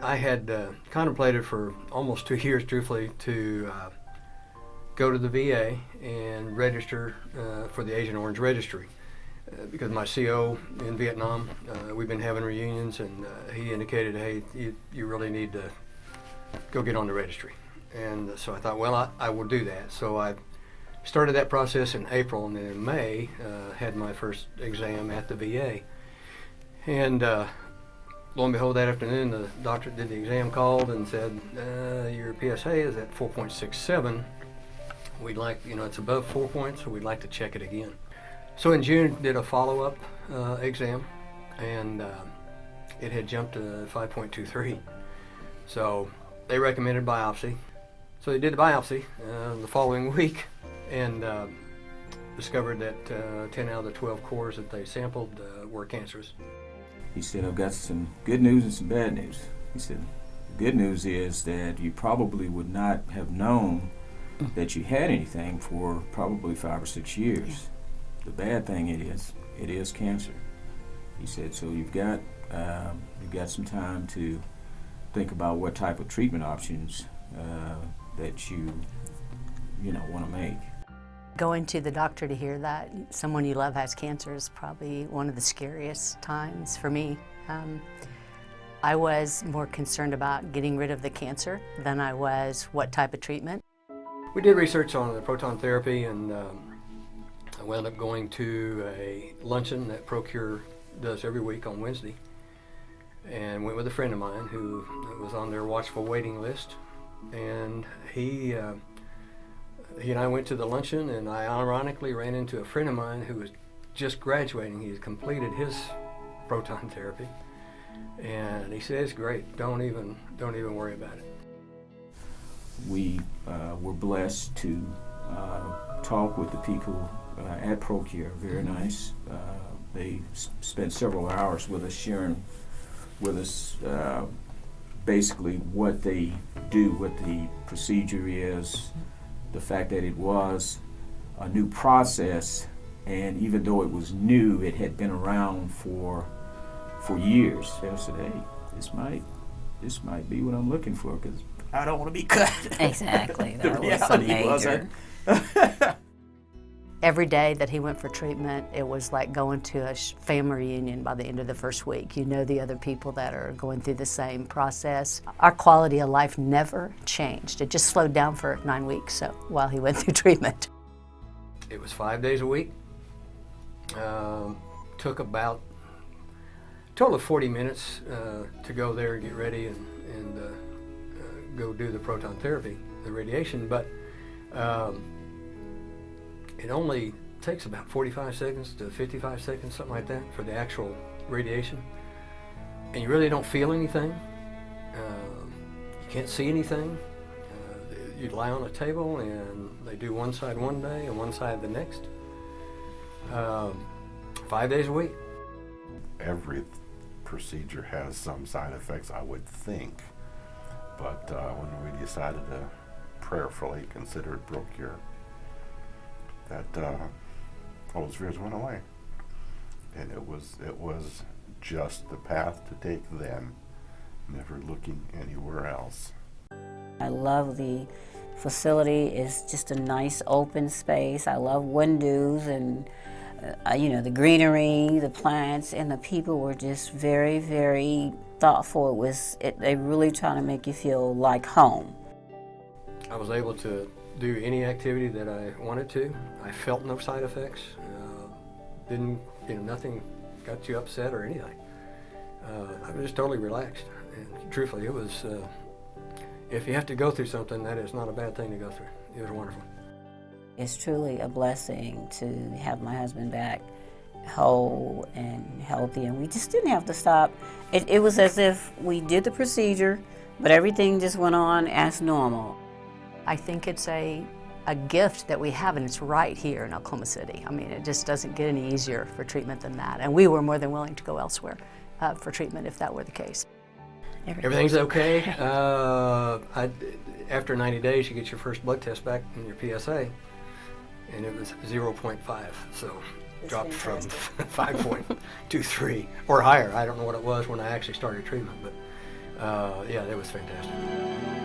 I had contemplated for almost 2 years, truthfully, to go to the VA and register for the Agent Orange Registry. Because my CO in Vietnam, we've been having reunions, and he indicated, hey, you really need to go get on the registry. And so I thought, well, I will do that. So I started that process in April, and then in May had my first exam at the VA. And lo and behold, that afternoon, the doctor did the exam, called and said, your PSA is at 4.67. We'd like, it's above 4 points, so we'd like to check it again. So in June, did a follow-up exam, and it had jumped to 5.23. So they recommended biopsy. So they did the biopsy the following week, and discovered that 10 out of the 12 cores that they sampled were cancerous. He said, I've got some good news and some bad news. He said, the good news is that you probably would not have known that you had anything for probably 5 or 6 years. The bad thing it is cancer. He said, so you've got some time to think about what type of treatment options that you want to make. Going to the doctor to hear that someone you love has cancer is probably one of the scariest times for me. I was more concerned about getting rid of the cancer than I was what type of treatment. We did research on the proton therapy, and I wound up going to a luncheon that ProCure does every week on Wednesday, and went with a friend of mine who was on their watchful waiting list. And he and I went to the luncheon, and I ironically ran into a friend of mine who was just graduating. He had completed his proton therapy, and he said, it's great, don't even worry about it. We were blessed to talk with the people at ProCure. Very nice. They spent several hours with us, sharing with us basically what they do, what the procedure is, the fact that it was a new process, and even though it was new, it had been around for years. And I said, hey, this might be what I'm looking for, because I don't want to be cut. Exactly. That was a major. Every day that he went for treatment, it was like going to a family reunion by the end of the first week. You know the other people that are going through the same process. Our quality of life never changed. It just slowed down for 9 weeks while he went through treatment. It was 5 days a week. Took about a total of 40 minutes to go there and get ready and go do the proton therapy, the radiation, but it only takes about 45 seconds to 55 seconds, something like that, for the actual radiation. And you really don't feel anything. You can't see anything. You lie on a table, and they do one side one day and one side the next. 5 days a week. Every procedure has some side effects, I would think. But when we decided to prayerfully consider ProCure, that all those fears went away, and it was just the path to take then, never looking anywhere else. I love the facility. It's just a nice open space. I love windows and the greenery, the plants, and the people were just very, very thoughtful. They really trying to make you feel like home. I was able to do any activity that I wanted to. I felt no side effects. Nothing got you upset or anything. I was just totally relaxed. And truthfully, it was, if you have to go through something, that is not a bad thing to go through. It was wonderful. It's truly a blessing to have my husband back whole and healthy, and we just didn't have to stop. It was as if we did the procedure, but everything just went on as normal. I think it's a gift that we have, and it's right here in Oklahoma City. I mean, it just doesn't get any easier for treatment than that. And we were more than willing to go elsewhere for treatment if that were the case. Everything's okay. After 90 days, you get your first blood test back in your PSA, and it was 0.5, so dropped from 5.23 or higher. I don't know what it was when I actually started treatment, but Yeah, that was fantastic.